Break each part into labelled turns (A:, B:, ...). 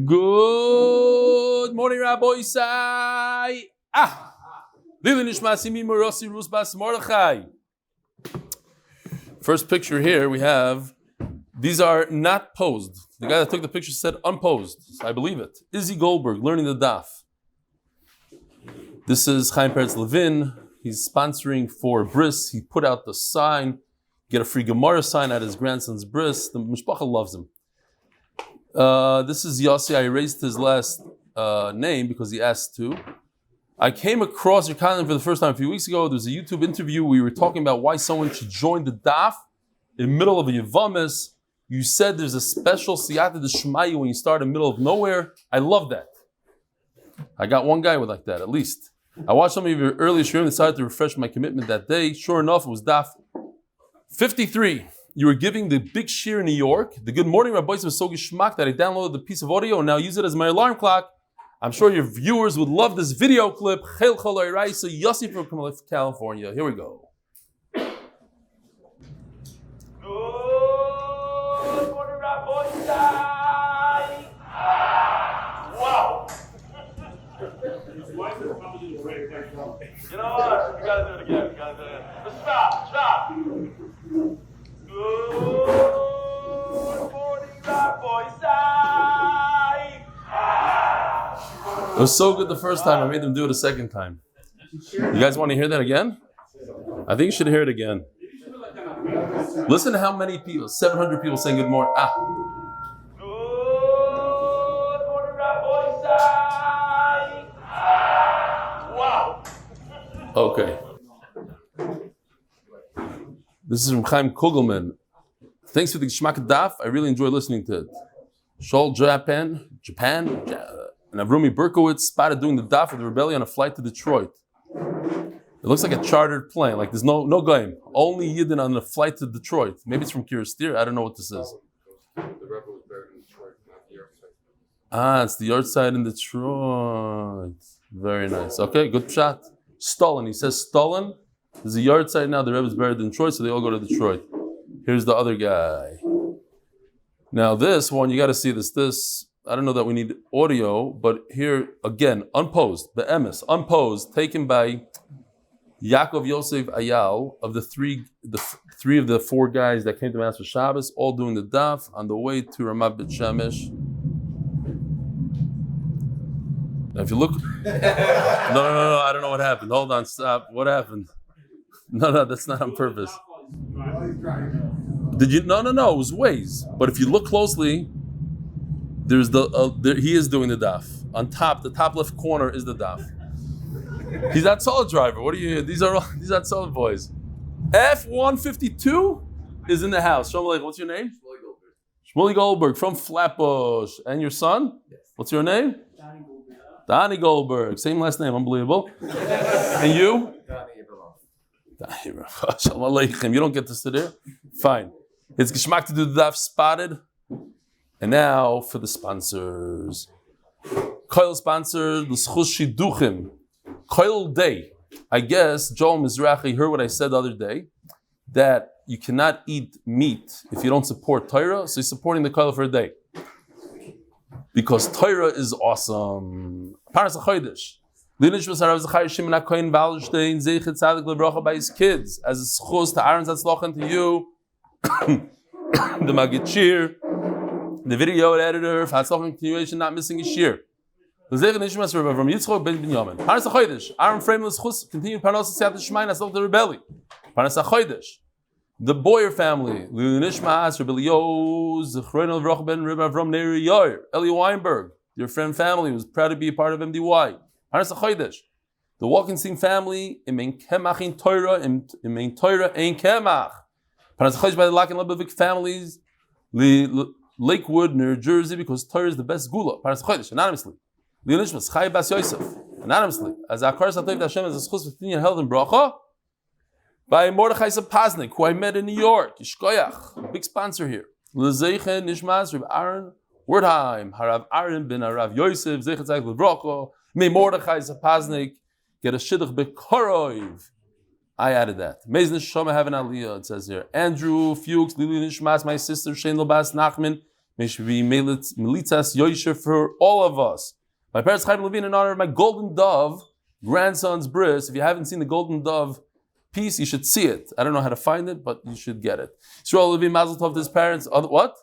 A: Good morning, Rabbi Isai. First picture here we have, these are not posed. The guy that took the picture said unposed. I believe it. Izzy Goldberg, learning the daf. This is Chaim Peretz Levin. He's sponsoring for bris. He put out the sign, get a free Gemara sign at his grandson's bris. The Mishpacha loves him. This is Yossi. I erased his last name because he asked to. I came across your content for the first time a few weeks ago. There was a YouTube interview. We were talking about why someone should join the daf in the middle of a Yevamos. You said there's a special siyadta dishmaya when you start in the middle of nowhere. I love that. I got one guy with like that, at least. I watched some of your earlier shiur and decided to refresh my commitment that day. Sure enough, it was daf 53. You were giving the big shiur in New York. The good morning Rabbi was so geschmack that I downloaded the piece of audio and now use it as my alarm clock. I'm sure your viewers would love this video clip. Chel Chol Oiraisa Yossi from California. Here we go.
B: Good morning, Rabbi Isai. Wow. You know what? We gotta do it again. Let's stop. Good morning, Rabbi Isai.
A: It was so good the first time, I made them do it a second time. You guys want to hear that again? I think you should hear it again. Listen to how many people, 700 people saying good morning.
B: Good morning, Rabbi Isai. Wow.
A: Okay. This is from Chaim Kugelman. Thanks for the Geschmack Daf. I really enjoy listening to it. Shol, Japan, and Avrumi Berkowitz spotted doing the daf of the rebellion on a flight to Detroit. It looks like a chartered plane, like there's no game. Only Yidden on a flight to Detroit. Maybe it's from Kiristir. I don't know what this is.
C: The rebel was buried in Detroit, not the yard site.
A: It's the yard side in Detroit. Very nice. Okay, good shot. Stolen. He says stolen. There's a yard site now. The Rebbe is buried in Detroit, so they all go to Detroit. Here's the other guy. Now this one, you got to see this. I don't know that we need audio, but here again, unposed, the emes, unposed, taken by Yaakov Yosef Ayal of the three of the four guys that came to Mass for Shabbos, all doing the daf on the way to Ramat Bet Shemesh. Now, if you look, no, I don't know what happened. Hold on, stop. What happened? No, that's not on purpose. Did you? No, it was Waze. But if you look closely, there's he is doing the daf. On top, the top left corner is the daf. He's that solid driver. What are you? These are solid boys. F-152 is in the house. Shalom Aleichem. What's your name? Shmuley Goldberg from Flatbush. And your son? Yes. What's your name? Donnie Goldberg. Same last name. Unbelievable. And you? Shalom Aleichem. You don't get to sit there? Fine. It's geschmack to do the daf spotted. And now for the sponsors. Koil sponsor, Lzchus Shiduchim. Koil Day. I guess Joel Mizrahi heard what I said the other day, that you cannot eat meat if you don't support Torah, so he's supporting the Koil for a day. Because Torah is awesome. Parnasah chodesh. Zechrya הכהן וואלערשטיין זכר tzaddik levracha by his kids as a Zechus to Ahron Hatzlacha and to you, the magid shiur, the video editor, Hatzlacha continuation, not missing a shiur. The Zechus nishmas from Yitzchak ben Benimin. Parnasah chodesh. Ahron Fraiman Lzchus continued parnasah siyadta dishmaya Hatzlacha the rebelli. Parnasah chodesh. The Boyer family. Nishmas Rabbi Zechrya levracha ben Avraham yair. Eli Weinberg, your friend family, was proud to be a part of MDY. Parnasah chodesh. The Wolkenstein family, in main kemach in Torah, in main Torah ein kemach. Parnasah chodesh by the Lock and Lebovic families, Lakewood, New Jersey, because Torah is the best segulah. Parnasah chodesh, anonymously. Lzchus, Chai Bas Yosef, anonymously. As HaKaras HaTov that Hashem has a Zechus with health and bracha, by Mordechai Sapaznik, who I met in New York, Yishkoyach, big sponsor here. Lzchus nishmas Reb Aaron Wordheim, Harav Aaron ben Harav Yosef, Zechus Levroko. May Mordechai Sapaznik get a shidduch bekoroiv. I added that. Meiz neshama have an aliyah, it says here. Andrew Fuchs, Lili Nishmas, my sister, Shane Lobas Nachman, May she be militas yoisher for all of us. My parents Chaim Levin in honor of my golden dove, grandson's bris. If you haven't seen the golden dove piece, you should see it. I don't know how to find it, but you should get it. Yisrael Levin Mazel Tov to his parents. What?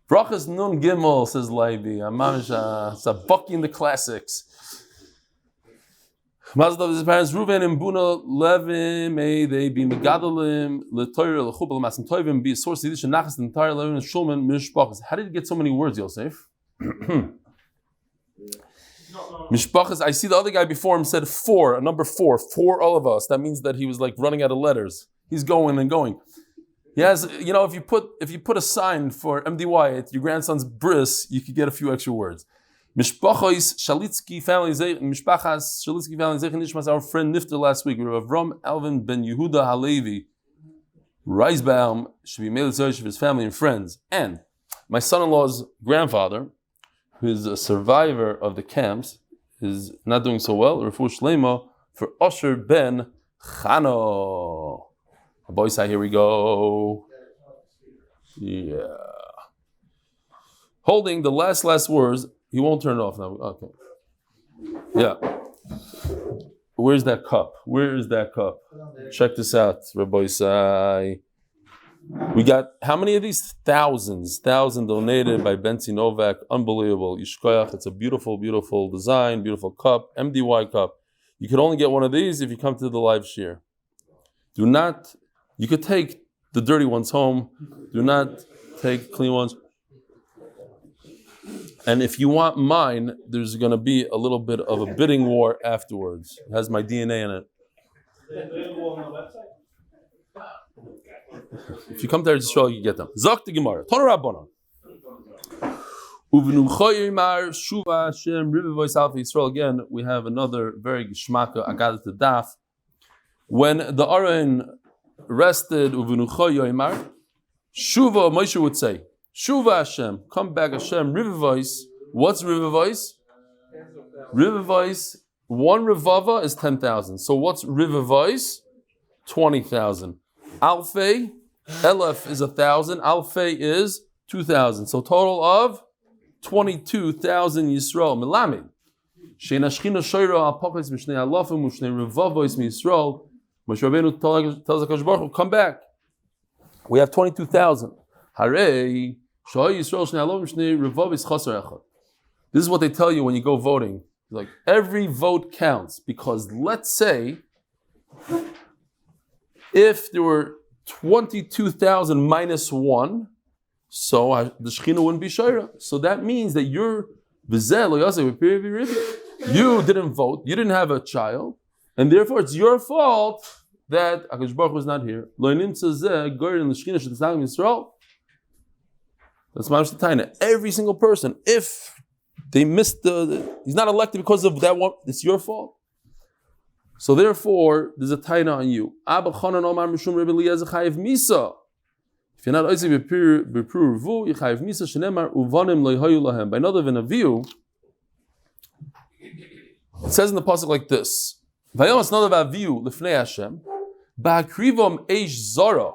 A: Brachas Nun Gimel, says Leiby. It's a bucky in the classics. Mazel Tov to his parents. Reuven and Buna Levin, may they be Megadalim, LeTorah, LeChubal, Masim Tovim, be a source of Yiddish and Nachas, the entire Levin and Shulman, Mishpachas. How did you get so many words, Yosef? Mishpachas, I see the other guy before him said 4, a number 4, for all of us. That means that he was like running out of letters. He's going and going. He has, if you put a sign for MDY at your grandson's bris, you could get a few extra words. Mishpachas Shalitsky family Zechus, our friend Nifter last week, Avraham Alvin ben Yehuda Halevi Reisbaum should be made of his family and friends. And my son-in-law's grandfather, who is a survivor of the camps, is not doing so well. Refuah Shlema for Osher ben Chano. Boys, here we go. Yeah. Holding the last words. He won't turn it off now. Okay. Yeah. Where's that cup? Check this out, Rabbi Isai. We got how many of these? Thousands donated by Benzi Novak. Unbelievable. Yishkoyach. It's a beautiful, beautiful design, beautiful cup, MDY cup. You could only get one of these if you come to the live shiur. You could take the dirty ones home. Do not take clean ones. And if you want mine, there's going to be a little bit of a bidding war afterwards. It has my DNA in it. If you come to Israel, you get them. Zok the Gemara. Torah Rabbanon. Again, we have another very geshmaka agad to daf. When the Aron rested, Shuva, Moshe would say, Shuva Hashem, come back Hashem, river voice. What's river voice? River voice, one revava is 10,000. So what's river voice? 20,000. Alfei, Elef is 1,000. Alfei is 2,000. So total of 22,000 Yisrael. Milamid. Sheina Shechina Shoira al Pachis Mishnei Alafim Mishnei Revavois Yisrael. Moshe Rabbeinu tells HaKadosh Baruch Hu, come back. We have 22,000. Harei Shoy Yisrael Shnei Alafim Mishnei Revavois Chaser Echad. This is what they tell you when you go voting. Like every vote counts, because let's say if there were 22,000 minus 1, so the Shechina wouldn't be Shoira. So that means that you didn't vote, you didn't have a child, and therefore it's your fault that HaKadosh Baruch Hu was not here. That's Mamash the Taina. Every single person, if they missed he's not elected because of that one, it's your fault. So therefore, there's a taina on you. If you're not oizi b'pru revu, yichayev misa shenemar uvanim loyhayu lahem. By another v'naviu, it says in the pasuk like this: Vayomas another v'aviu lifnei Hashem, ba'akrivom eish zara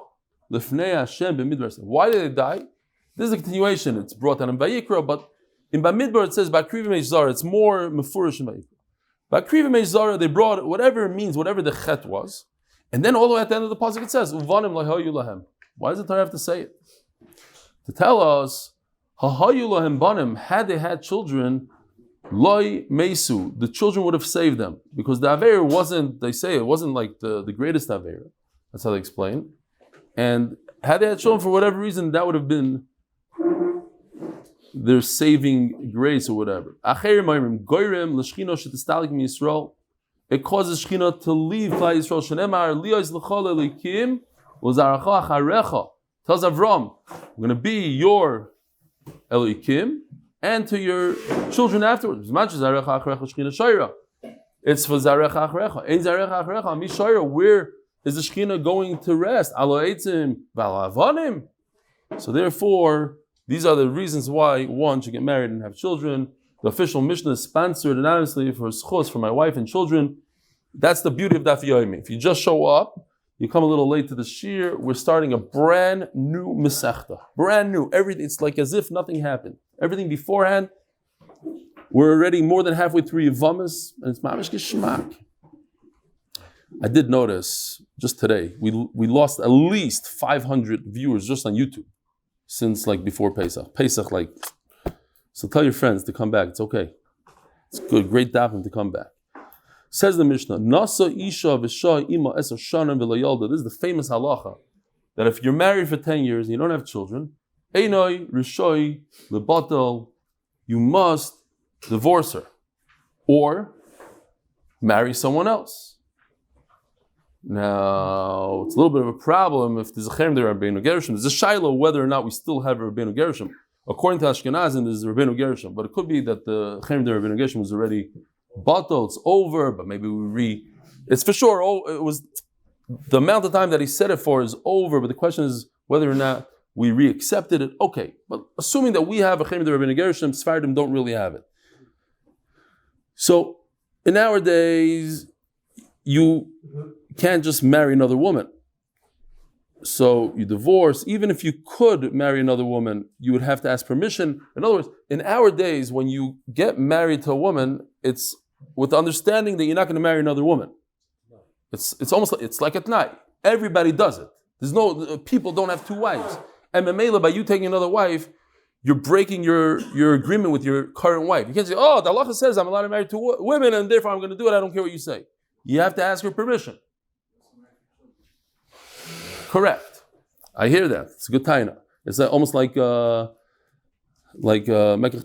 A: lifnei Hashem b'midbar. Why did they die? This is a continuation. It's brought down in Vayikra, but in Bamidbar it says ba'akrivom eish zara. It's more mefurish in Vayikra. Ba'akrivom eish zara, they brought whatever it means, whatever the chet was, and then all the way at the end of the pasuk it says uvanim loyhayu lahem. Why does the Torah have to say it? To tell us, Hahayu lahem banim, had they had children, loy mesu, the children would have saved them. Because the Aveir wasn't, they say, it wasn't like the greatest Aveir. That's how they explain. And had they had children for whatever reason, that would have been their saving grace or whatever. Acherim mayrim, goyrim, l'shchino shetistalik mi Yisrael. It causes Shechina to leave Klal Yisrael. Shenemar, liyos l'chol elikim, tells Avraham, I'm going to be your Elikim and to your children afterwards. It's for Zarecha Achrecha. Where is the Shechina going to rest? So therefore, these are the reasons why one should get married and have children. The official Mishnah is sponsored anonymously for Zechus, for my wife and children. That's the beauty of Daf Yomi. If you just show up, You come a little late to the shiur. We're starting a brand new mesechta. Brand new. Everything. It's like as if nothing happened. Everything beforehand. We're already more than halfway through Yevamos, and it's mamish geschmack. I did notice just today we lost at least 500 viewers just on YouTube since like before Pesach. Pesach, like, so tell your friends to come back. It's okay. It's good. Great davening to come back. Says the Mishnah, Nasa Isha v'Sha Ima Eser Shanim v'Lo Yolda. This is the famous halacha that if you're married for 10 years and you don't have children, Einoi Rishoi Lebatel, you must divorce her or marry someone else. Now, it's a little bit of a problem if there's a Cherem there Rabbeinu Gershom. There's a shiloh whether or not we still have a Rabbeinu Gershom. According to Ashkenazim, there's a Rabbeinu Gershom, but it could be that the Cherem there Rabbeinu Gershom was already batel, it's over, but maybe it's for sure, it was, the amount of time that he said it for is over, but the question is whether or not we re-accepted it. Okay, but assuming that we have a Cherem there Rabbeinu Gershom, Sfardim don't really have it. So, in our days, you can't just marry another woman. So you divorce. Even if you could marry another woman, you would have to ask permission. In other words, in our days, when you get married to a woman, it's with the understanding that you're not going to marry another woman. It's almost like, it's like at night. Everybody does it. There's no, people don't have two wives. And Memela, by you taking another wife, you're breaking your agreement with your current wife. You can't say, oh, the halacha says I'm allowed to marry two women, and therefore I'm going to do it. I don't care what you say. You have to ask her permission. Correct. I hear that. It's a good taina. It's almost like mekach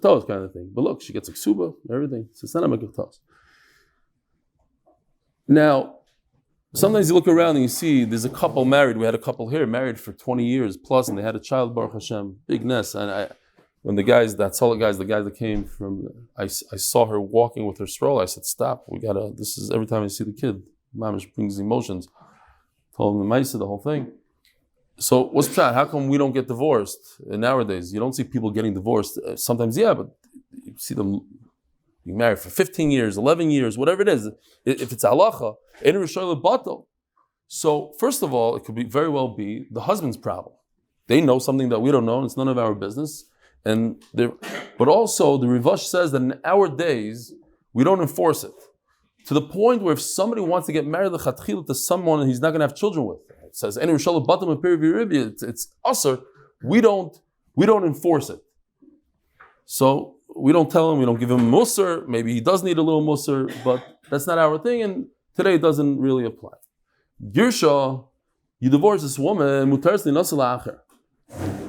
A: tos kind of thing. But look, she gets a ksuba, everything. So it's not a mekach tos. Now, sometimes you look around and you see there's a couple married. We had a couple here married for 20 years plus, and they had a child, Baruch Hashem, big ness. And when the guys that came from, I saw her walking with her stroller. I said, stop. This is every time I see the kid, mamish brings emotions. Told him the Maisa, the whole thing. So what's pshat? How come we don't get divorced nowadays? You don't see people getting divorced. Sometimes, yeah, but you see them being married for 15 years, 11 years, whatever it is. If it's halacha, ein rishon lebatel. So first of all, it could very well be the husband's problem. They know something that we don't know, and it's none of our business. But also the Rivash says that in our days we don't enforce it. To the point where if somebody wants to get married to someone he's not going to have children with, it says it's usher. We don't enforce it. So we don't tell him, we don't give him musar. Maybe he does need a little musar, but that's not our thing. And today it doesn't really apply. Girsha, you divorce this woman,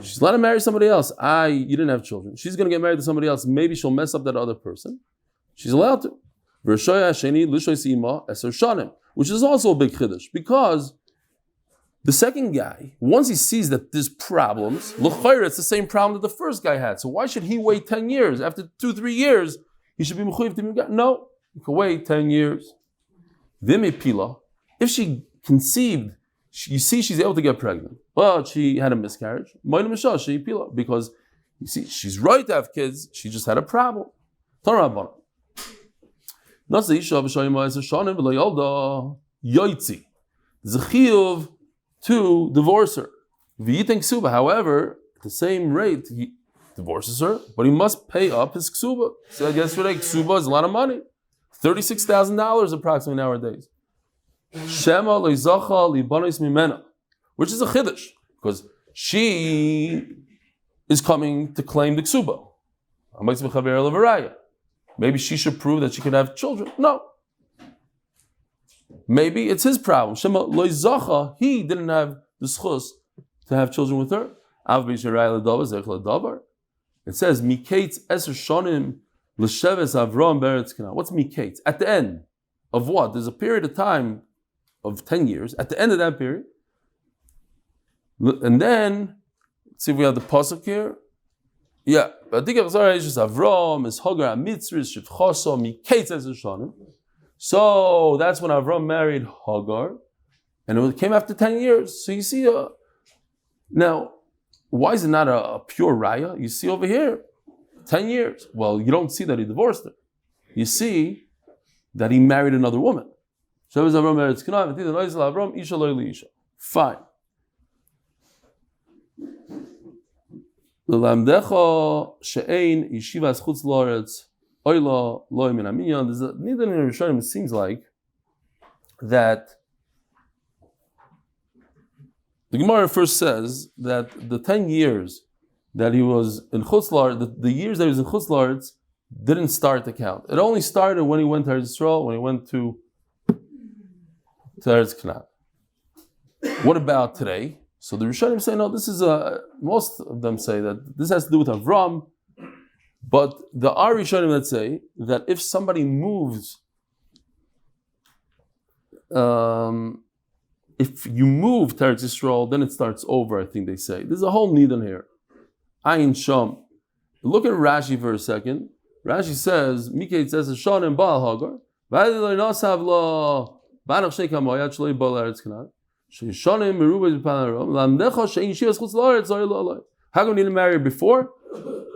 A: she's allowed to marry somebody else. You didn't have children. She's going to get married to somebody else. Maybe she'll mess up that other person. She's allowed to. Which is also a big chiddush, because the second guy, once he sees that there's problems, it's the same problem that the first guy had. So why should he wait 10 years? After 2-3 years, he should be mechuyev to be. No, he can wait 10 years. If she conceived, you see she's able to get pregnant, but she had a miscarriage, because you see she's right to have kids, she just had a problem. Torah. There's a chiyuv to divorce her. However, at the same rate, he divorces her, but he must pay up his ksuba. Said yesterday, ksuba is a lot of money. $36,000 approximately nowadays. Shema lezacha libanis mimena, which is a chiddush, because she is coming to claim the ksuba. Maybe she should prove that she can have children. No. Maybe it's his problem. Shema loizacha, he didn't have the Zchus to have children with her. It says, Miketz eser shonim l'sheves Avraham beretz Canaan. What's Miketz? At the end of what? There's a period of time of 10 years. At the end of that period. And then, let's see if we have the pasuk here. Yeah, but Avraham is Hagar Mitzris Shivchoso Miketz eser shonim. So that's when Avraham married Hagar, and it came after 10 years. So you see, now, why is it not a pure raya? You see over here, 10 years. Well, you don't see that he divorced her. You see that he married another woman. Fine. L'lamdecha she'ein yeshivas chutz la'aretz oila lo min haminyan. There's neither in Rishonim. It seems like that the Gemara first says that the 10 years that he was in chutz la'aretz, the years that he was in chutz la'aretz didn't start to count. It only started when he went to Eretz Yisrael, when he went to Eretz Canaan. What about today? So the Rishonim say, no, this is most of them say that this has to do with Avraham, but there are Rishonim that say that if somebody moves, if you move to Eretz Yisrael, then it starts over, I think they say. There's a whole nidon here. Ayin Sham. Look at Rashi for a second. Rashi says, Mikei says Shonim Baal Hagar, V'adiloi Nasav Lo Banach Sheikha Moyad Shloi Baal Eretz Canaan. How come we need to marry her before?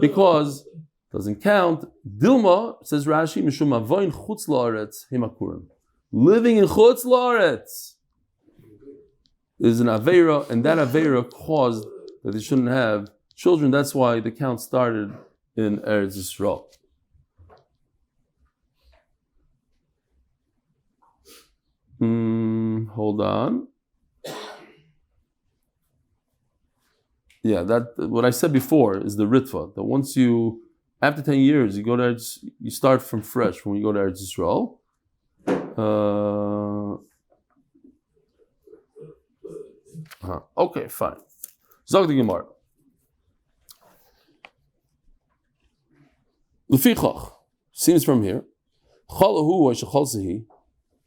A: Because it doesn't count. Dilma, says Rashi, Mishum Avoin Chutz La'aretz Himakurim. Living in Chutz La'aretz is an Aveira, and that Aveira caused that they shouldn't have children. That's why the count started in Eretz Yisrael. Hold on. Yeah, that what I said before is the ritva. That once you, after 10 years, you go to you start from fresh when you go to Eretz Yisrael. Okay, fine. Zog the Gemara. Lefichach seems from here.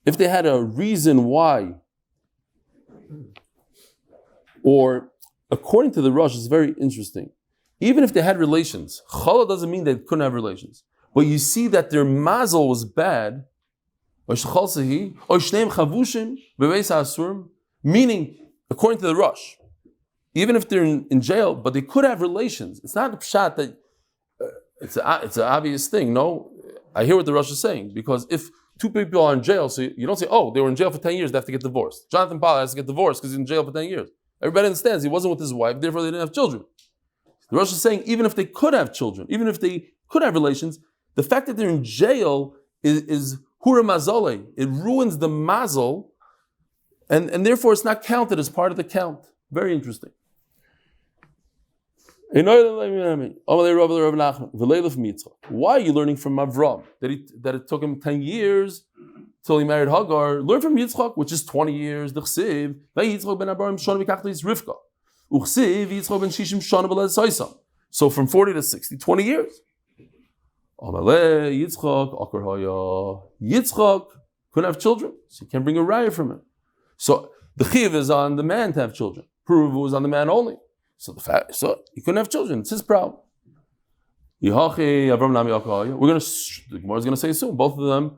A: If they had a reason why, or according to the Rosh, it's very interesting. Even if they had relations, chala doesn't mean they couldn't have relations. But you see that their mazel was bad, meaning, according to the Rosh, even if they're in jail, but they could have relations. It's not a pshat that it's an obvious thing. No, I hear what the Rosh is saying, because if two people are in jail, so you don't say, oh, they were in jail for 10 years, they have to get divorced. Jonathan Powell has to get divorced because he's in jail for 10 years. Everybody understands he wasn't with his wife, therefore they didn't have children. The Rosh is saying even if they could have children, even if they could have relations, the fact that they're in jail is hura mazole. It ruins the mazel, and therefore it's not counted as part of the count. Very interesting. Why are you learning from Avraham? That it took him 10 years till he married Hagar. Learn from Yitzchak, which is 20 years. So from 40 to 60, 20 years. Yitzchak couldn't have children, so you can't bring a raya from him. So the chiv is on the man to have children. Prove it was on the man only. So he couldn't have children. It's his problem. The Gemara is going to say soon. Both of them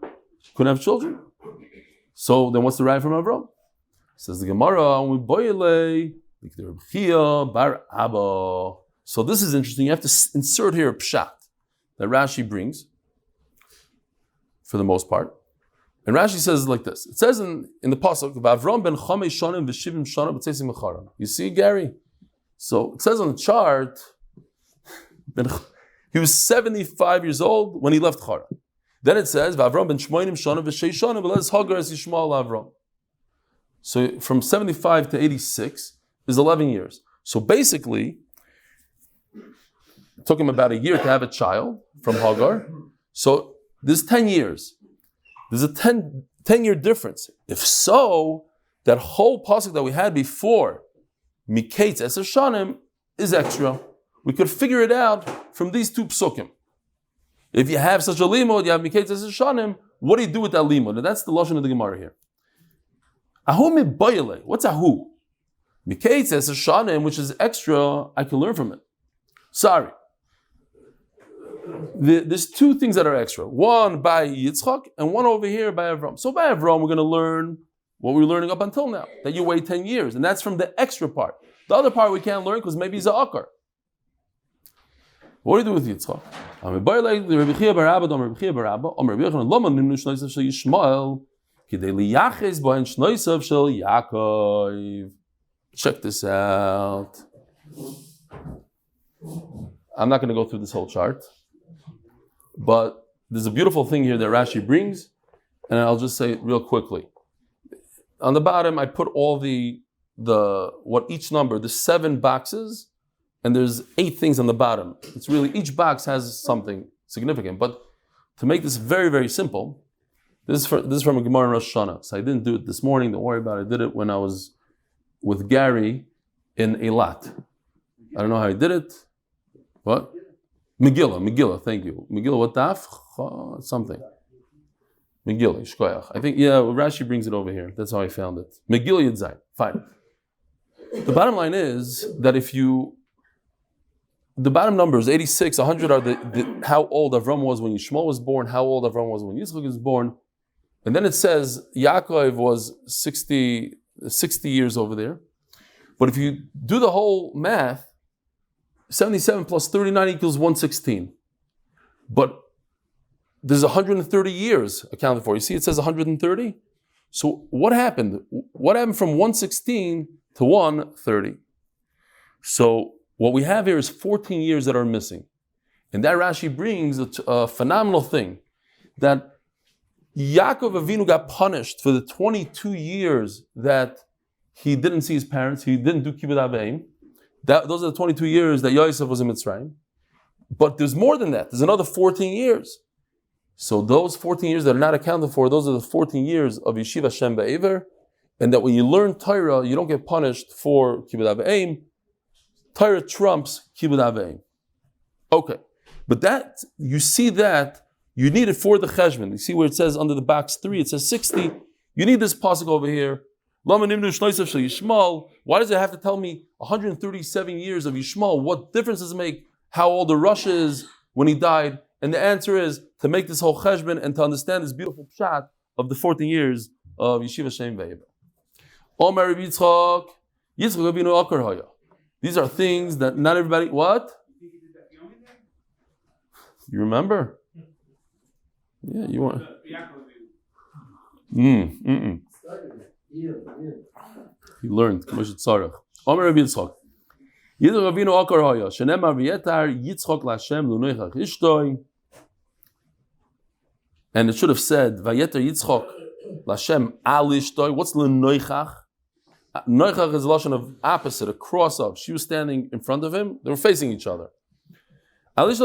A: couldn't have children. So then what's the right from Avraham? Says the Gemara, so this is interesting. You have to insert here a pshat that Rashi brings, for the most part. And Rashi says like this. It says in the pasuk, Avram ben Chamei Shonim v'Shivim Shonim b'Tzeisim Mecharan. You see, Gary? So it says on the chart, he was 75 years old when he left Haran. Then it says, Avram ben Shmoinim Shonim v'Shei Shonim v'Lez Hagar es Yishmael Avram. So from 75 to 86 is 11 years. So basically, it took him about a year to have a child from Hagar. So there's 10 years. There's a 10-year difference. If so, that whole pasuk that we had before, Miketz Eser Shanim, is extra. We could figure it out from these two psukim. If you have such a limud, you have Miketz Eser Shanim, what do you do with that limud? And that's the lashon of the Gemara here. Ahu mibayele. What's ahu? Miketz Eser Shanim, which is extra, I can learn from it. Sorry. There's two things that are extra. One by Yitzchak and one over here by Avraham. So by Avraham, we're going to learn what we were learning up until now, that you wait 10 years. And that's from the extra part. The other part we can't learn because maybe he's a akar. What do you do with Yitzchak? Check this out. I'm not going to go through this whole chart, but there's a beautiful thing here that Rashi brings, and I'll just say it real quickly. On the bottom, I put all the what each number, the 7 boxes, and there's 8 things on the bottom. It's really, each box has something significant. But to make this very, very simple, this is from a Gemara in Rosh Hashanah. So I didn't do it this morning, don't worry about it. I did it when I was with Gary in Eilat. I don't know how I did it. What? Megillah, thank you. Megillah, what daf? Something. Megillah, Shkoyach. I think, yeah, Rashi brings it over here. That's how I found it. Megillah Yedzai. Fine. The bottom line is that the bottom numbers, 86, 100 are the how old Avraham was when Yishmael was born, how old Avraham was when Yitzchak was born. And then it says Yaakov was 60 years over there. But if you do the whole math, 77 plus 39 equals 116. But there's 130 years accounted for. You see, it says 130. So what happened? What happened from 116 to 130? So what we have here is 14 years that are missing. And that Rashi brings a phenomenal thing, that Yaakov Avinu got punished for the 22 years that he didn't see his parents, he didn't do kibbutz aveim. Those are the 22 years that Yosef was in Mitzrayim. But there's more than that. There's another 14 years. So those 14 years that are not accounted for, those are the 14 years of Yeshiva Hashem Be'ever, and that when you learn Torah, you don't get punished for kibbutz aveim. Torah trumps kibbutz aveim. Okay. But that, you see that, you need it for the cheshbon. You see where it says under the box 3, it says 60. You need this pasuk over here. Why does it have to tell me 137 years of Yishmael? What difference does it make how old the Rosh is when he died? And the answer is to make this whole cheshbon and to understand this beautiful pshat of the 14 years of Yeshiva Shem Ve'ever. Omer Yitzchak, Yitzchak Avinu Akar Haya. These are things that not everybody, what? You remember? Yeah, you want. He learned. Omer Rabbi Yitzchak. Yitzchak Avinu Akar Haya. Shenemar v'yetar Yitzchak Lashem Lunoichach Ishtoi. And it should have said Vayetar Yitzchak Lashem Al Ishtoi. What's Lunoichach? Noichach is a lashon of opposite, a cross of. She was standing in front of him. They were facing each other. He was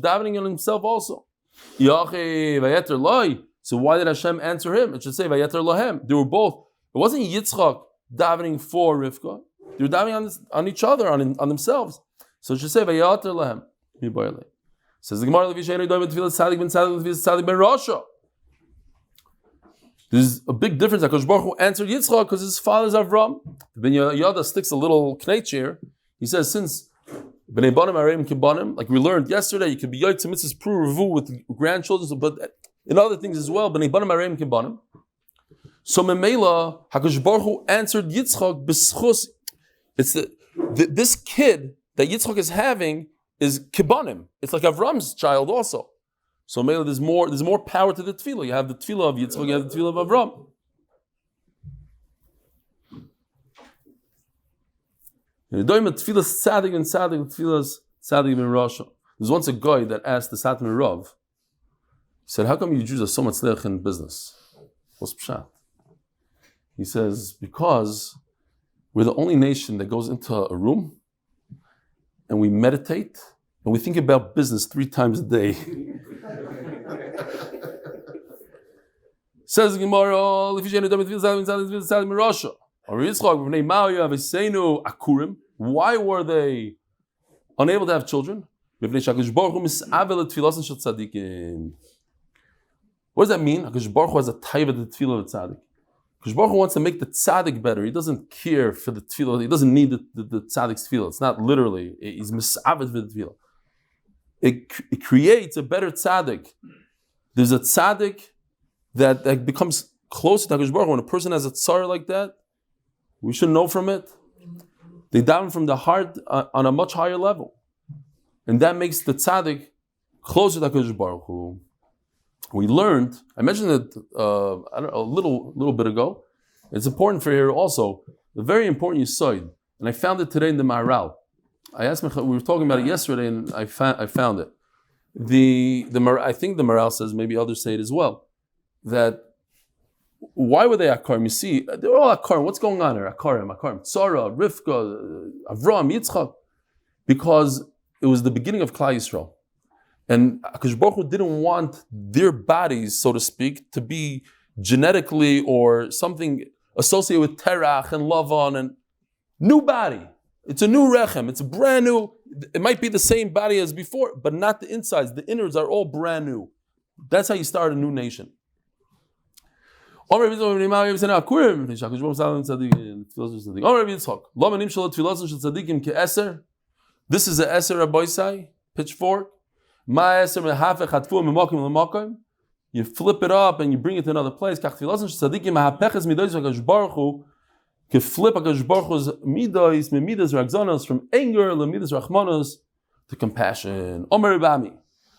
A: davening on himself also. So why did Hashem answer him? It should say Vayeter Lohem. They were both. It wasn't Yitzchak davening for Rivka. They were davening on each other, on themselves. So it should say Vayeter Lohem. Says the Gemara, there's a big difference. HaKadosh Baruch Hu answered Yitzchak because his father's Avraham. Ben Yoda sticks a little knetch here. He says, since Bnei Banim Areim Kibanim, like we learned yesterday, you can be Yoytz Mitzvahs Pru Revu with grandchildren, but in other things as well, Bnei Banim Areim Kibanim. So Memela, HaKadosh Baruch Hu answered Yitzchak b'Zchus. It's this kid that Yitzchak is having is Kibanim. It's like Avram's child also. So Memela, there's more power to the tefillah. You have the tefillah of Yitzchak, you have the tefillah of Avram. There's once a guy that asked the Satmar Rav, he said, how come you Jews are so much tzleich in business? What's pshat? He says, because we're the only nation that goes into a room and we meditate and we think about business 3 times a day. Says the Gemara, why were they unable to have children? What does that mean? HaKadosh Baruch Hu has a taiva to the tefillah of the tzaddik. HaKadosh Baruch Hu wants to make the tzaddik better. He doesn't care for the tefillah. He doesn't need the tzaddik's tefillah. It's not literally. He's misavet for the tefillah. It creates a better tzaddik. There's a tzaddik that becomes closer to HaKadosh Baruch Hu. When a person has a tzar like that, we should know from it. They daven from the heart on a much higher level. And that makes the tzaddik closer to HaKadosh Baruch Hu. We learned, I mentioned it a little bit ago, It's important for here also, a very important yisoid, and I found it today in the Maharal. I asked we were talking about it yesterday, and I found it. I think the Maharal says, maybe others say it as well, that why were they Akarim? You see, they're all Akarim. What's going on here? Akarim, Tzara, Rivka, Avraham, Yitzchak. Because it was the beginning of Klal Yisrael. And HaKadosh Baruch Hu didn't want their bodies, so to speak, to be genetically or something associated with Terach and Lavan and new body. It's a new rechem. It's a brand new. It might be the same body as before, but not the insides. The innards are all brand new. That's how you start a new nation. This is a eser Rabbeisai, pitchfork. You flip it up and you bring it to another place. Flip HaKadosh Baruch Hu's midas ragzanos from anger midas rachmanos to compassion. Omer Bami,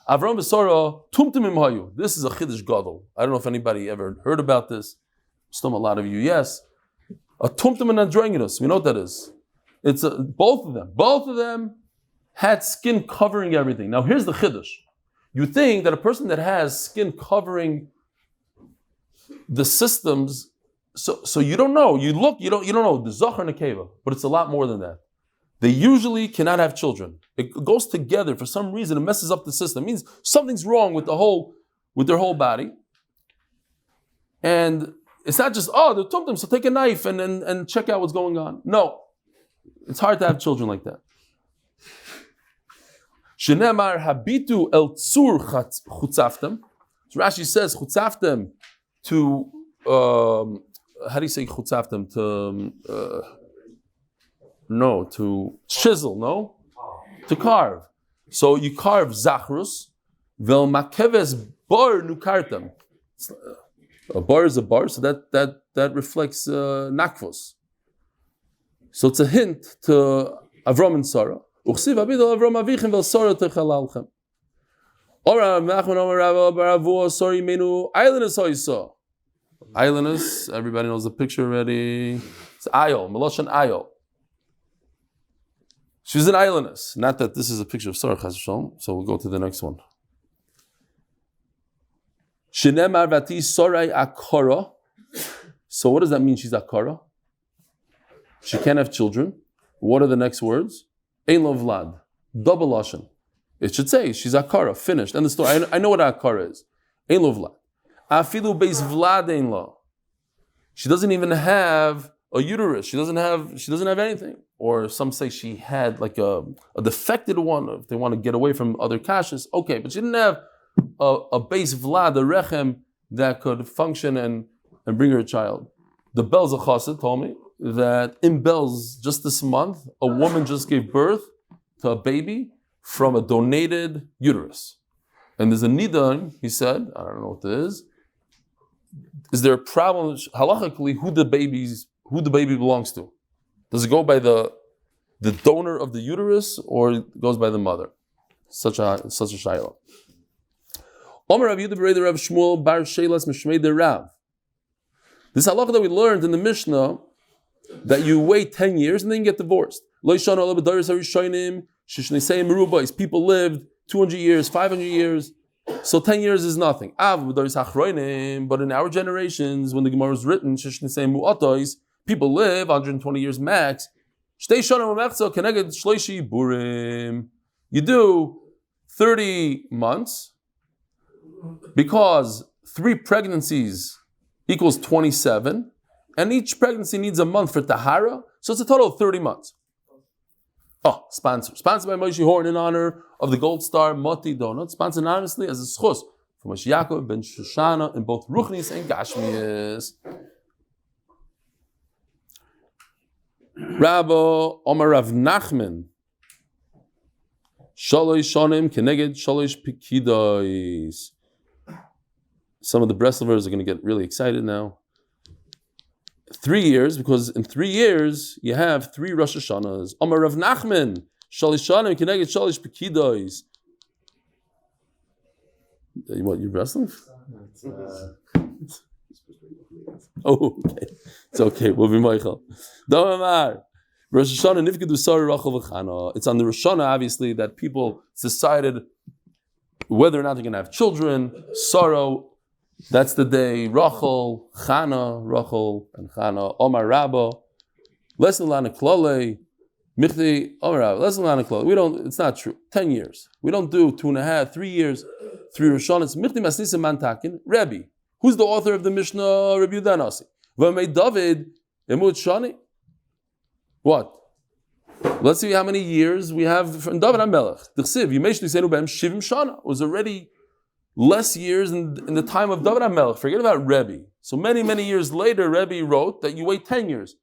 A: Avraham v'Sara tumtumim hayu. This is a chiddush gadol. I don't know if anybody ever heard about this. Still, a lot of you, yes. A tumtum and androgynous. We know what that is. It's both of them. Both of them had skin covering everything. Now, here's the chiddush. You think that a person that has skin covering the systems. So you don't know. You look. You don't know the zachar and the keva, but it's a lot more than that. They usually cannot have children. It goes together for some reason. It messes up the system. It means something's wrong with their whole body. And it's not just they're tumtum. So take a knife and check out what's going on. No, it's hard to have children like that. Shenemar habitu el tzur chutzaftem. So Rashi says chutzaftem to. How do you say chutzaftem? To chisel, no? To carve. So you carve Zechus, vel makeves bar nukartem. A bar is a bar, so that reflects nakvos. So it's a hint to Avraham and Sarah. Uchsiv abidu Avraham avichem vel Sarah techalalchem. Ora Nachman Omer Rava Baravu Sori Menu Islandus Hoysa. Islandus, everybody knows the picture already. It's Ayol, Meloshan Ayol. She's an islandess. Not that this is a picture of Sarah Chas V'Shalom, so we'll go to the next one. Shinemar Vati Sorai Akara. So what does that mean? She's Akara. She can't have children. What are the next words? Ein lo Vlad. Double lashon. It should say she's Akara. Finished. And the story. I know what Akara is. Ein lo Vlad. Afilu beis Vlad ein lo. She doesn't even have a uterus. She doesn't have anything. Or some say she had like a defected one. If they want to get away from other kashas, okay. But she didn't have a beis Vlad, a rechem that could function and bring her a child. The Belz Chassid told me that in Belz just this month, a woman just gave birth to a baby from a donated uterus. And there's a nidan, he said, I don't know what it is. Is there a problem halachically who the baby belongs to? Does it go by the donor of the uterus or it goes by the mother? Such a shayla. Omer Rav Yehuda b'rei Rav Shmuel bar Shelas Mishmei de Rav. This halacha that we learned in the Mishnah that you wait 10 years and then you get divorced. People lived 200 years, 500 years, so 10 years is nothing. But in our generations, when the Gemara was written, people live 120 years max. You do 30 months because 3 pregnancies equals 27, and each pregnancy needs a month for tahara, so it's a total of 30 months. Sponsored by Moshe Horn in honor of the Gold Star Moti Donut, sponsored anonymously as a Zchus from Moshe Yaakov ben Shoshana in both Ruchnis and Gashmias. Rabbi Omar Rav Nachman, Shalosh Shonim Keneged Shalosh Pikidois. Some of the Breslovers are going to get really excited now. 3 years, because in 3 years you have 3 Rosh Hashanahs. Amar Rav Nachman, Shalish Shanim, Keneged Shalish Pekidois. What, you Breslov? Oh, okay. It's okay. We'll be Michael. Rosh Hashanah nifkedu Sarah Rachel v'Chana. It's on the Rosh Hashanah, obviously, that people decided whether or not they're going to have children. Sarah, that's the day. Rachel, Chana, Rachel and Chana. Omar Rabba. Lesson lana klale. Michti Omar Rabba. Lesson lana klale. We don't. It's not true. 10 years. We don't do 2.5, 3 years. 3 Rosh Hashanahs. Michti masnisa mantakin. Rebbe. Who's the author of the Mishnah? Rabbi Yehuda Nasi. V'mei David Amud Shani. What? Let's see how many years we have from David HaMelech. D'chsiv Yimeshnu Seinu B'hem Shivim Shana. It was already less years in the time of David HaMelech. Forget about Rebbe. So many years later, Rebbe wrote that you wait 10 years.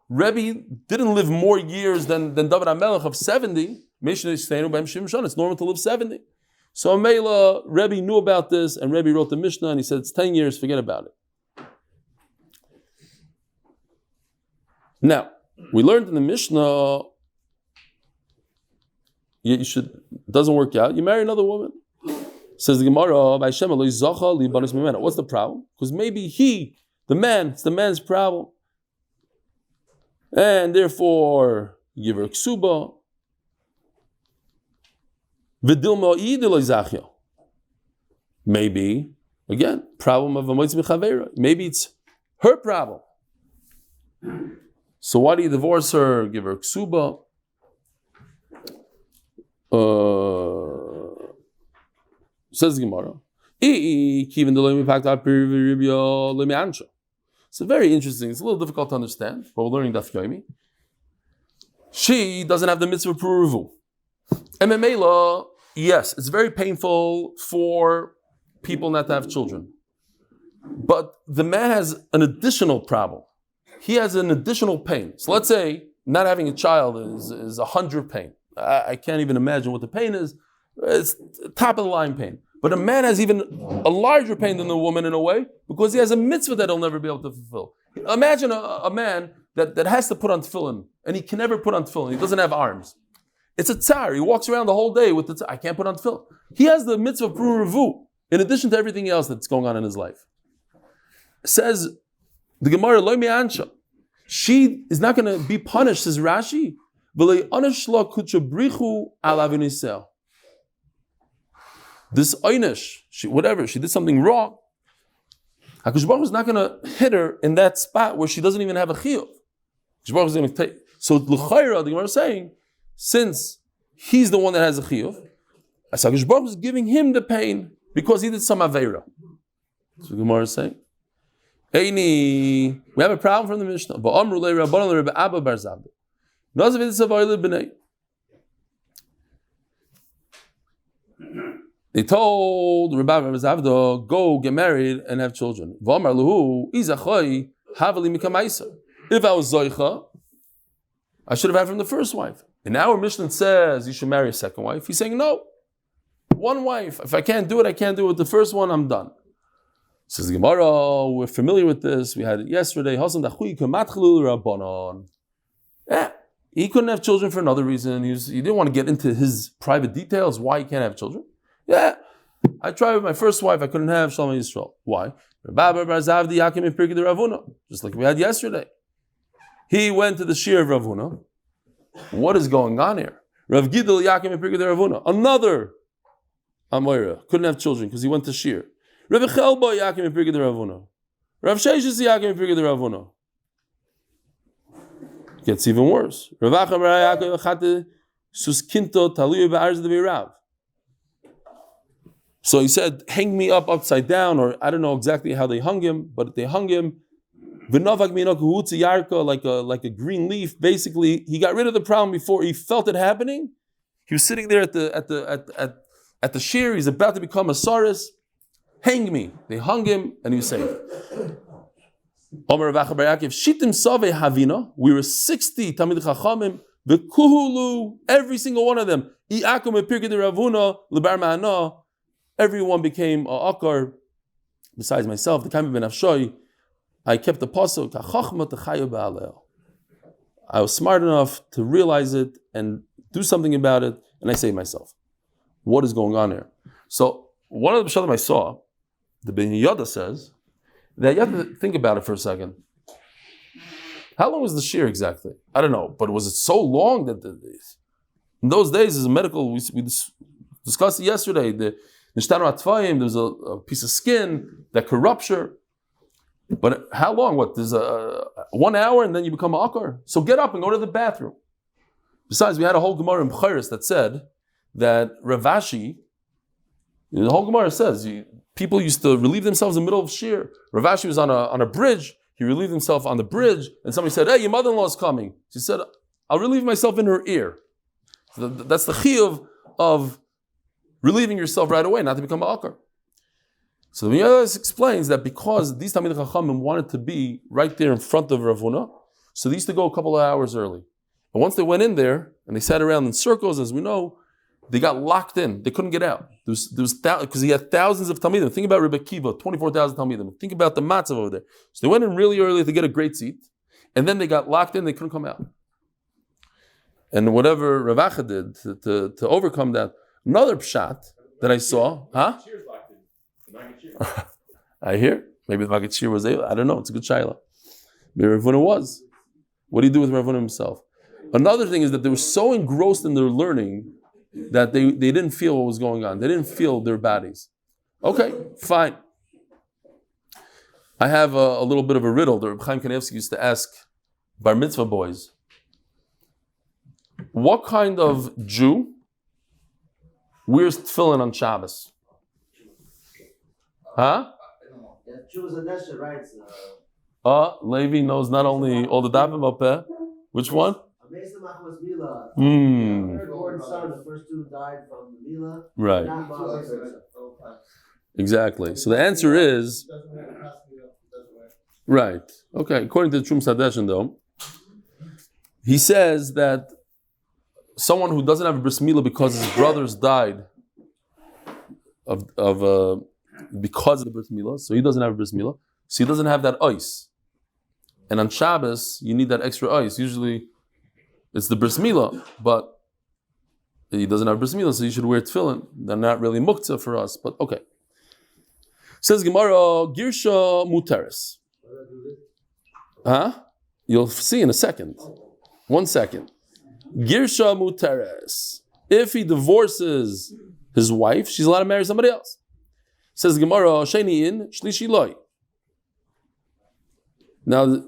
A: Rebbe didn't live more years than David HaMelech of 70. Yimeshnu Seinu B'hem Shivim Shana. It's normal to live 70. So Amela, Rebbe knew about this, and Rebbe wrote the Mishnah, and he said, it's 10 years, forget about it. Now, we learned in the Mishnah, doesn't work out, you marry another woman. Says the Gemara, what's the problem? Because maybe it's the man's problem. And therefore, give her ksuba. Maybe, again, problem of a moitzi b'chavera. Maybe it's her problem. So why do you divorce her? Give her ksuba. Says the Gemara. So very interesting. It's a little difficult to understand, but we're learning Daf Yomi. She doesn't have the mitzvah pruvu. MMA law, yes, it's very painful for people not to have children. But the man has an additional problem. He has an additional pain. So let's say not having a child is 100 pain. I can't even imagine what the pain is. It's top of the line pain. But a man has even a larger pain than the woman in a way because he has a mitzvah that he'll never be able to fulfill. Imagine a man that has to put on tefillin and he can never put on tefillin. He doesn't have arms. It's a tsar. He walks around the whole day with the tsar. I can't put on tefillin. He has the mitzvah pruvu in addition to everything else that's going on in his life. Says the Gemara, Lo mi'ansha. She is not going to be punished, says Rashi. This einish, she did something wrong. HaKadosh Baruch Hu is not going to hit her in that spot where she doesn't even have a chiyuv. HaKadosh Baruch Hu is going to take. So l'chayra, the Gemara is saying, since he's the one that has a chiyuv, HaKadosh Baruch Hu is giving him the pain because he did some aveira. So the Gemara is saying, we have a problem from the Mishnah. They told Rabbi Zavdo, go get married and have children. If I was Zoicha, I should have had from the first wife. And now our Mishnah says you should marry a second wife. He's saying no. One wife. If I can't do it, I can't do it with the first one, I'm done. Says the Gemara, we're familiar with this. We had it yesterday. Yeah, he couldn't have children for another reason. He didn't want to get into his private details why he can't have children. Yeah, I tried with my first wife. I couldn't have Shalom Yisrael. Why? Just like we had yesterday. He went to the shiur of Rav Huna. What is going on here? Rav Gidel Yakim and Pirkei Rav Huna. Another Amoira couldn't have children because he went to shiur. Rav Chelba Yakim and Pirkei Rav Huna. Rav Sheshes Yakim and Pirkei Rav Huna. Gets even worse. Rav Achabar Yakim Chate Suskinto Taluy Ba'arz de Rav. So he said, hang me up upside down, or I don't know exactly how they hung him, but they hung him like a green leaf. Basically, he got rid of the problem before he felt it happening. He was sitting there at the shiur. He's about to become a saris. Hang me. They hung him, and he was saved. We were 60 Talmid Chachamim. Every single one of them. Everyone became a akar, besides myself, the Kaim ben Afshoy. I kept the pasuk. I was smart enough to realize it and do something about it, and I saved myself. What is going on here? So one of the pshalim I saw, the Ben Yoda says, that you have to think about it for a second. How long was the shiur exactly? I don't know, but was it so long that in those days, as a medical, we discussed it yesterday. The nishtanu atfayim, there's a piece of skin that could rupture. But how long? What? There's 1 hour and then you become akar. So get up and go to the bathroom. Besides, we had a whole Gemara in B'chairis that said that Rav Ashi, the whole Gemara says people used to relieve themselves in the middle of shiur. Rav Ashi was on a bridge. He relieved himself on the bridge, and somebody said, "Hey, your mother-in-law is coming." She said, "I'll relieve myself in her ear." So that's the chiyuv of relieving yourself right away, not to become akar. So the Yevamos explains that because these Talmidei Chachamim wanted to be right there in front of Rav Huna, so they used to go a couple of hours early. And once they went in there and they sat around in circles, as we know, they got locked in. They couldn't get out. There was because he had thousands of Talmidim. Think about Rebbe Kiva, 24,000 Talmidim. Think about the matzav over there. So they went in really early to get a great seat, and then they got locked in. They couldn't come out. And whatever Rav Acha did to overcome that, another pshat that I saw, I hear maybe the magid shiur was able. I don't know. It's a good shaila. Maybe Rav Huna was. What do you do with Rav Huna himself? Another thing is that they were so engrossed in their learning that they didn't feel what was going on. They didn't feel their bodies. Okay, fine. I have a little bit of a riddle that Reb Chaim Kanievsky used to ask bar mitzvah boys. What kind of Jew wears tefillin on Shabbos? Huh? Levi knows not only all the davim up there. Which one?
D: The first two died from the Mila.
A: Right. Exactly. So the answer is right. Okay. According to the Trum Sadeshin, though, he says that someone who doesn't have a bris milah because his brothers died because of the bris milah, so he doesn't have a bris milah, so he doesn't have that ice. And on Shabbos, you need that extra ice. Usually, it's the bris milah, but he doesn't have bris milah, so you should wear tefillin. They're not really muktzah for us, but okay. Says Gemara, Girsha Muteris. Huh? You'll see in a second. 1 second. Girsha Muteris. If he divorces his wife, she's allowed to marry somebody else. Says Gemara, Sheni in, Shlishi loy. Now,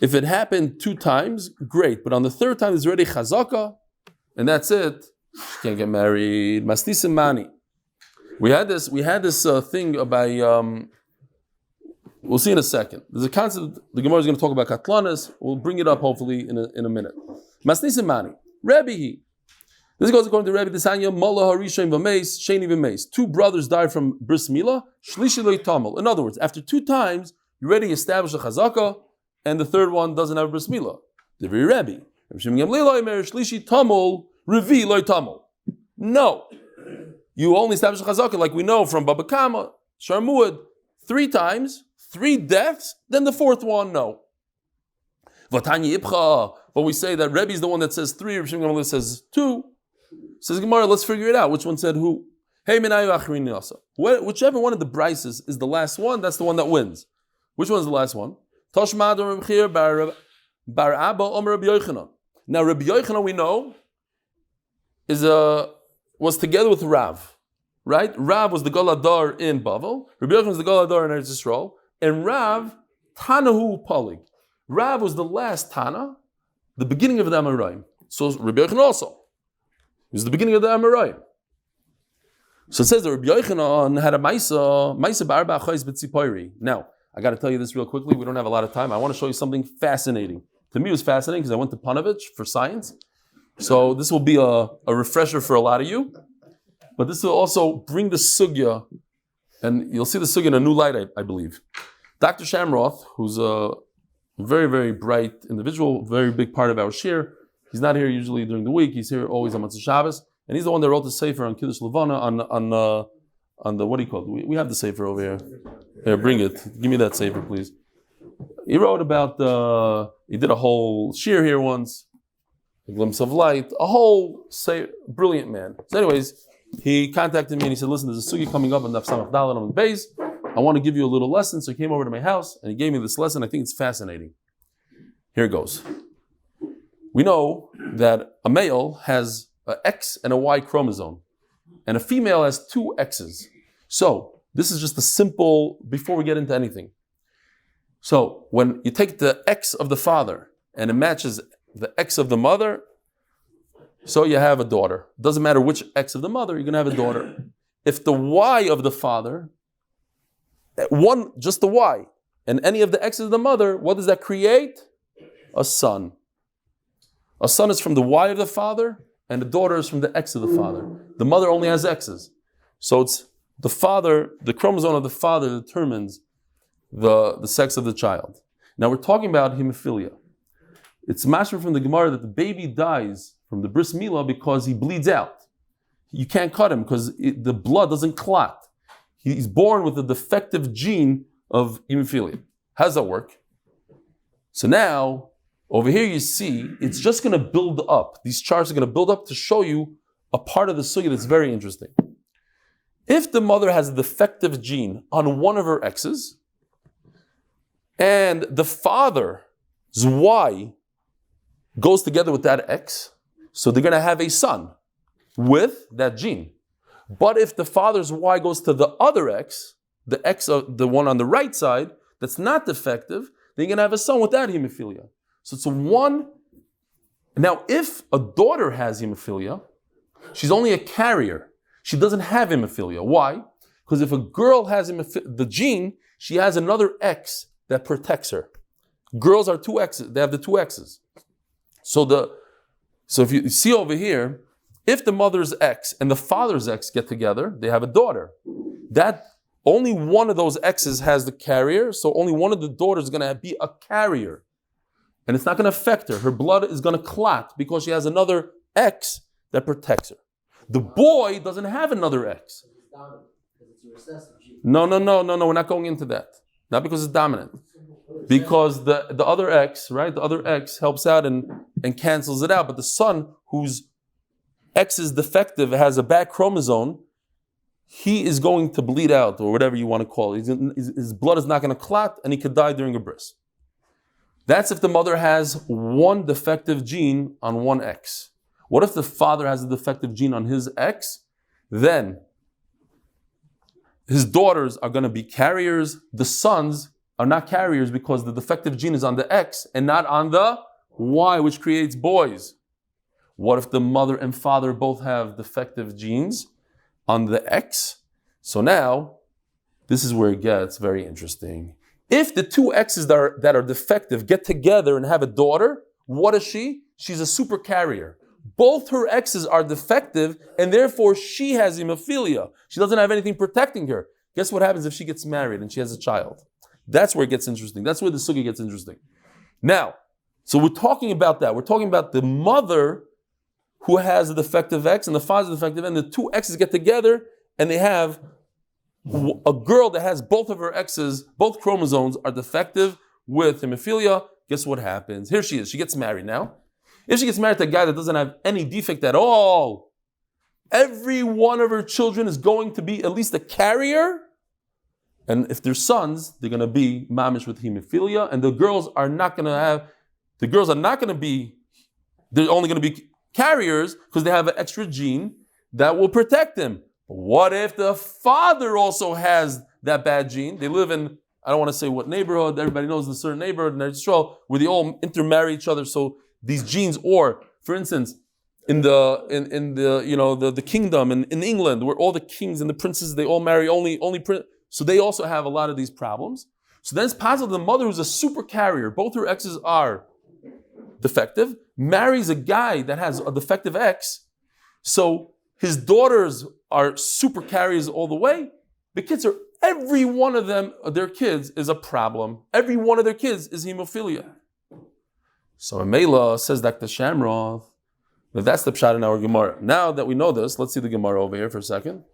A: if it happened 2 times, great. But on the 3rd time, there's already chazaka, and that's it. She can't get married. Masnisim mani. We had this thing about. We'll see in a second. There's a concept. The Gemara is going to talk about katlanas. We'll bring it up hopefully in a minute. Masnisim mani. Rebbe. This goes according to Rebbe Desanya. Mola harishaim v'meis sheni v'meis. 2 brothers died from bris milah. Shlishi lo yitamel. In other words, after 2 times, you already established a chazaka, and the 3rd one doesn't have a bris milah. The very Rebbe. No. You only establish a chazaka like we know from Baba Kama, Sharmuad, 3 times, 3 deaths, then the 4th one, no. But we say that Rebbe is the one that says 3, Rav Shimon Gamliel says 2. Says Gemara, let's figure it out. Which one said who? Hey, whichever one of the brises is the last one, that's the one that wins. Which one is the last one? Toshmad bar Abba Omer Rabbi Yochanan. Now Rabbi Yochanan we know was together with Rav, right? Rav was the Goladar in Bavel. Rabbi Yochanan was the Goladar in Eretz Yisrael, and Rav Tanahu Palig. Rav was the last Tana, the beginning of the Amoraim. So Rabbi Yochanan also it was the beginning of the Amoraim. So it says that Rabbi Yochanan had a Maisa ba'arba achayis b'tzipoiri. Now, I got to tell you this real quickly. We don't have a lot of time. I want to show you something fascinating. To me, it was fascinating because I went to Panovich for science. So this will be a refresher for a lot of you. But this will also bring the sugya, and you'll see the sugya in a new light, I believe. Dr. Shamroth, who's a very, very bright individual, very big part of our shiur. He's not here usually during the week. He's here always on Motzei Shabbos. And he's the one that wrote the sefer on Kiddush Levana on the, what do you call it? We have the sefer over here. Here, bring it. Give me that sefer, please. He wrote about, he did a whole shiur here once, a glimpse of light, a whole brilliant man. So anyways, he contacted me and he said, listen, there's a sugi coming up on Daf Samach Daled Amud Beis. I I want to give you a little lesson. So he came over to my house and he gave me this lesson. I think it's fascinating. Here it goes. We know that a male has an X and a Y chromosome, and a female has two X's. So this is just a simple, before we get into anything. So when you take the X of the father and it matches the X of the mother, so you have a daughter. Doesn't matter which X of the mother, you're going to have a daughter. If the Y of the father, just the Y, and any of the X's of the mother, what does that create? A son. A son is from the Y of the father, and the daughter is from the X of the father. The mother only has X's. So it's the father, the chromosome of the father determines the sex of the child. Now we're talking about hemophilia. It's mashma from the Gemara that the baby dies from the bris milah because he bleeds out. You can't cut him because the blood doesn't clot. He's born with a defective gene of hemophilia. How does that work? So now, over here you see, it's just going to build up. These charts are going to build up to show you a part of the sugya that's very interesting. If the mother has a defective gene on one of her X's, and the father's Y goes together with that X, so they're going to have a son with that gene. But if the father's Y goes to the other X, the X of the one on the right side, that's not defective, then you're going to have a son with that hemophilia. So it's a one. Now, if a daughter has hemophilia, she's only a carrier. She doesn't have hemophilia. Why? Because if a girl has the gene, she has another X that protects her. Girls are two X's. They have the two X's. So if you see over here, if the mother's X and the father's X get together, they have a daughter. That only one of those X's has the carrier, so only one of the daughters is going to be a carrier. And it's not going to affect her. Her blood is going to clot because she has another X that protects her. The boy doesn't have another X.
D: It's dominant, because it's a recessive gene.
A: No, we're not going into that. Not because it's dominant. Because the other X, right? The other X helps out and cancels it out. But the son, whose X is defective, has a bad chromosome, he is going to bleed out, or whatever you want to call it. His blood is not going to clot, and he could die during a bris. That's if the mother has one defective gene on one X. What if the father has a defective gene on his X? Then his daughters are going to be carriers. The sons are not carriers because the defective gene is on the X and not on the Y, which creates boys. What if the mother and father both have defective genes on the X? So now, this is where it gets very interesting. If the two X's that are defective get together and have a daughter, what is she? She's a super carrier. Both her X's are defective, and therefore she has hemophilia. She doesn't have anything protecting her. Guess what happens if she gets married and she has a child? That's where it gets interesting. That's where the sugya gets interesting. Now, so we're talking about that. We're talking about the mother who has a defective X and the father's defective, and the two X's get together and they have a girl that has both of her X's, both chromosomes are defective with hemophilia. Guess what happens? Here she is. She gets married now. If she gets married to a guy that doesn't have any defect at all, every one of her children is going to be at least a carrier. And if they're sons, they're going to be mamish with hemophilia. And the girls are not going to be, they're only going to be carriers because they have an extra gene that will protect them. What if the father also has that bad gene? They live in, I don't want to say what neighborhood, everybody knows the certain neighborhood in Israel where they all intermarry each other. So these genes, or for instance, in the kingdom in England, where all the kings and the princes, they all marry only prince. So they also have a lot of these problems. So then it's possible the mother who's a super carrier, both her X's are defective, marries a guy that has a defective X. So his daughters are super carriers all the way. The kids are, every one of them, their kids is a problem. Every one of their kids is hemophilia. So Mela says Dr. Shamroth, that that's the pshat in our Gemara. Now that we know this, let's see the Gemara over here for a second.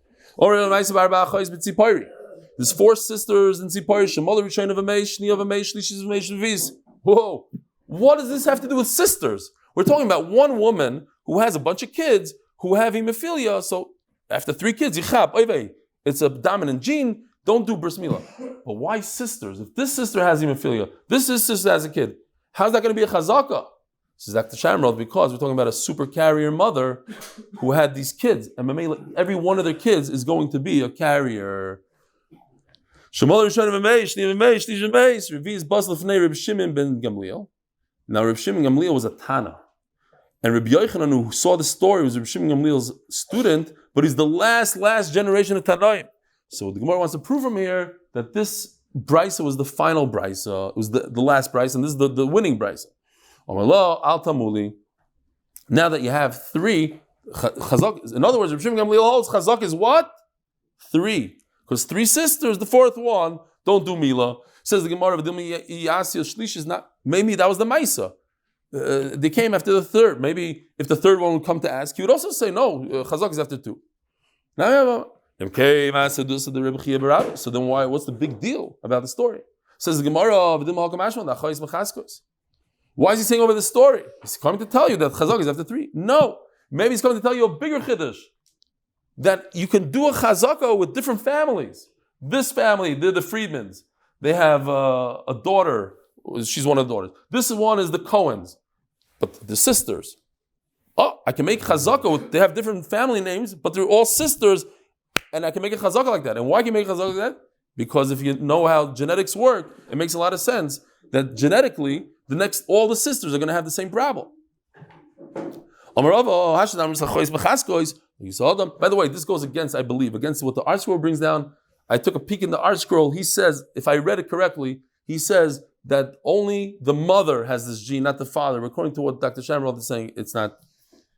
A: There's four sisters in Tzipori. Shemol Rishon of Amesh, Shni of Amesh, Shlish of Amesh, Viz. Whoa! What does this have to do with sisters? We're talking about one woman who has a bunch of kids who have hemophilia. So after 3 kids, it's a dominant gene. don't do bris milah. But why sisters? If this sister has hemophilia, this sister has a kid, how's that going to be a chazaka? This is Dr. Shamrod, because we're talking about a super carrier mother who had these kids, and every one of their kids is going to be a carrier. Now Reb Shimon Gamliel was a Tana. And Rabbi Yochanan, who saw the story, was Reb Shimon Gamliel's student, but he's the last generation of Tanoim. So the Gemara wants to prove from here that this brisa was the final brisa. It was the last brisa, and this is the winning brisa. Now that you have three, chazak, in other words, Reb Shimon Gamliel holds chazak is what? 3. Because 3 sisters, the 4th one, don't do milah. Says the Gemara, shlish is not, maybe that was the maisa. They came after the 3rd. Maybe if the 3rd one would come to ask, he would also say, no, chazak is after 2. Now, so then why? What's the big deal about the story? Says the Gemara, why is he saying over the story? He's coming to tell you that chazak is after 3. No, maybe he's coming to tell you a bigger chiddush, that you can do a chazaka with different families. This family, they're the Friedmans. They have a daughter. She's one of the daughters. This one is the Cohens, but the sisters. Oh, I can make chazaka. They have different family names, but they're all sisters, and I can make a chazaka like that. And why can you make a chazaka like that? Because if you know how genetics work, it makes a lot of sense that genetically, all the sisters are going to have the same problem. By the way, this goes against, I believe, against what the art scroll brings down. I took a peek in the art scroll. He says, if I read it correctly, he says that only the mother has this gene, not the father. According to what Dr. Shamrod is saying, it's not.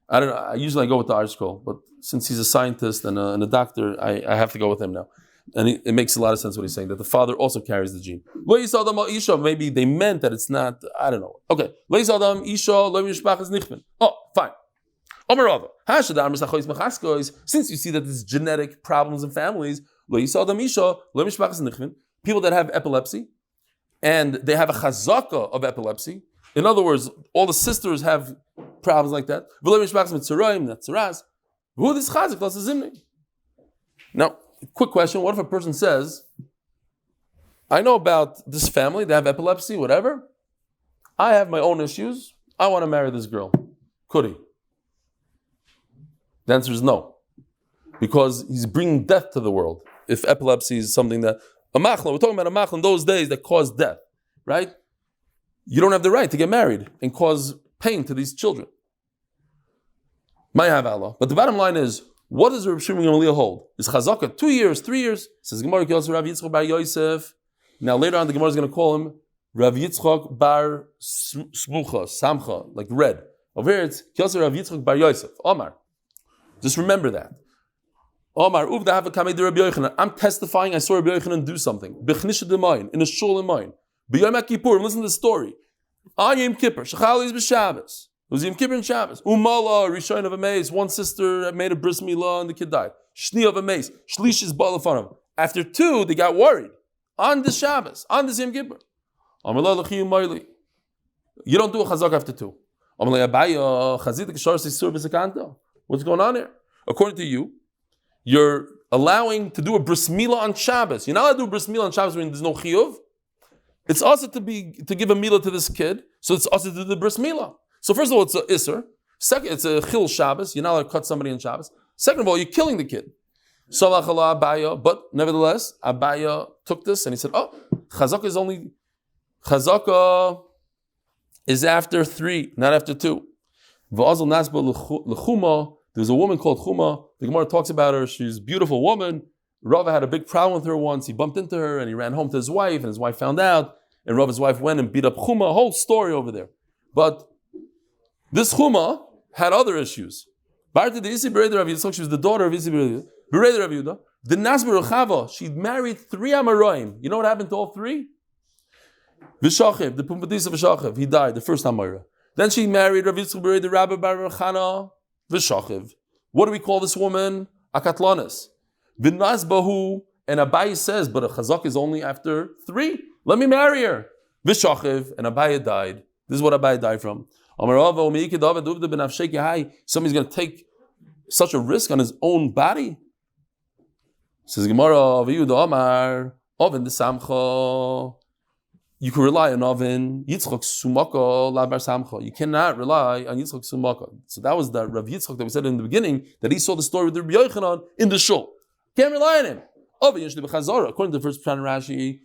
A: I don't know. I usually go with the art scroll, but since he's a scientist and a doctor, I have to go with him now. And it makes a lot of sense what he's saying, that the father also carries the gene. Maybe they meant that it's not, I don't know. Okay. Oh, fine. Since you see that there's genetic problems in families, people that have epilepsy, and they have a chazaka of epilepsy. In other words, all the sisters have problems like that. Now, quick question, what if a person says, I know about this family, they have epilepsy, whatever. I have my own issues. I want to marry this girl. Could he? The answer is no. Because he's bringing death to the world. If epilepsy is something that, we're talking about a machla in those days that caused death, right? You don't have the right to get married and cause pain to these children. Might have Allah. But the bottom line is, what does Reb Shimon Gamliel hold? Is chazaka 2 years, 3 years? Says Gemara, Rav Yitzchak bar Yosef. Now later on, the Gemara is going to call him Rav Yitzchak bar Smucha, Samcha, like red. Over here, it's Rav Yitzchak bar Yosef. Omar. Just remember that. Omar, I'm testifying, I saw Rabbi Yochanan do something. In a shul in mine. B'yom Kippur, listen to the story. Yom Kippur, Shechal is b'Shabbos. It was Yom Kippur and Shabbos. Umala, Rishon of a maze. One sister made a bris milah and the kid died. Shni of a maze. Shlish is bala fun of. After 2, they got worried. On the Shabbos, on the Yom Kippur. You don't do a chazak after 2. What's going on here? According to you, you're allowing to do a bris milah on Shabbos. You're not allowed to do a bris milah on Shabbos when there's no chiyuv. It's also to give a milah to this kid, so it's also to do the bris milah. So first of all, it's a isser. Second, it's a chil Shabbos. You're not allowed to cut somebody on Shabbos. Second of all, you're killing the kid. But nevertheless, Abaya took this and he said, oh, chazaka is after 3, not after 2. There's a woman called Chuma. The Gemara talks about her. She's a beautiful woman. Rava had a big problem with her once. He bumped into her and he ran home to his wife, and his wife found out. And Rava's wife went and beat up Chuma. A whole story over there. But this Chuma had other issues. She was the daughter of Isi Bereder Rav Yehuda. The Nasber Chava, she married 3 Amoraim. You know what happened to all 3? Vishachev, the Pumbedisa of Vishachev, he died, the first Amora. Then she married Rav Yitzchak Bereder Rabbi Bar Chana Vishachev. What do we call this woman? Akatlanis. V'nasbahu, and Abaye says, but a chazak is only after 3. Let me marry her. Vishachev, and Abaye died. This is what Abaye died from. Somebody's going to take such a risk on his own body? Says Gemara, V'yuda Amar, oven the samcha. You can rely on oven. Yitzchak sumaka labar samcha. You cannot rely on Yitzchak sumaka. So that was the Rav Yitzchak that we said in the beginning, that he saw the story with the Rabbi Yochanan in the shul. Can't rely on him. Oven yeshli b'chazara. According to the first Pshat Rashi,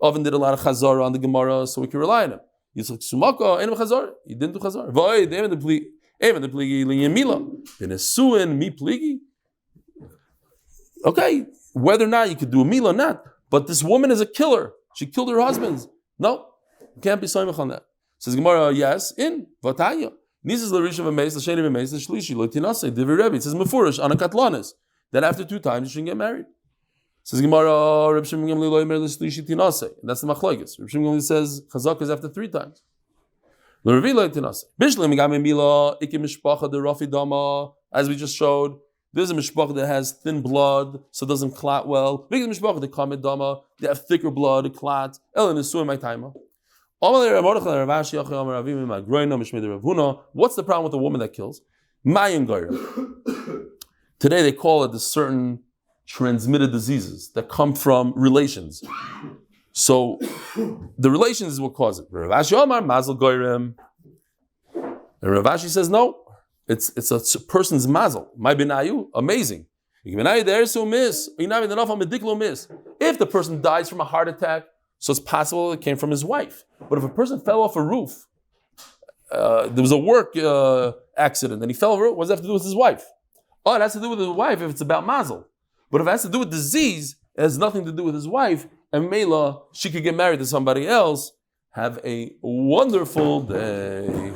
A: oven did a lot of chazara on the Gemara, so we can rely on him. Yitzchak sumaka, ain't chazara. He didn't do chazara. Void, even the pligi linyamila. Benesuin mi pligi. Okay, whether or not you could do a meal or not, but this woman is a killer. She killed her husbands. No, you can't be soymach on that. Says Gemara, yes, in Vatanya. Nizis l'risha v'meis, l'sheni v'meis, l'shlishi, l'tinase, divi Rebbe. It says mefurish on a katlanis that after 2 times you shouldn't get married. Says Gemara, Reb Shimon Gamliel loymer l'shlishi tinase. That's the machlokes. Reb Shimon Gamliel says chazak is after 3 times. L'revi l'tinase. Bishlim gam mila ikim mishpacha de rafi dama. As we just showed, there's a mishpacha that has thin blood, so it doesn't clot well. Big mishpacha de kamed dama, they have thicker blood, it clots. Ellen is suing my timer. What's the problem with a woman that kills? Today they call it the certain transmitted diseases that come from relations. So the relations is what causes it. Rav Ashi says no. It's a person's mazel. My benayu, amazing. If the person dies from a heart attack, so it's possible it came from his wife. But if a person fell off a roof, there was a work accident, and he fell over, what does that have to do with his wife? Oh, it has to do with his wife if it's about mazel. But if it has to do with disease, it has nothing to do with his wife, and Mela, she could get married to somebody else. Have a wonderful day.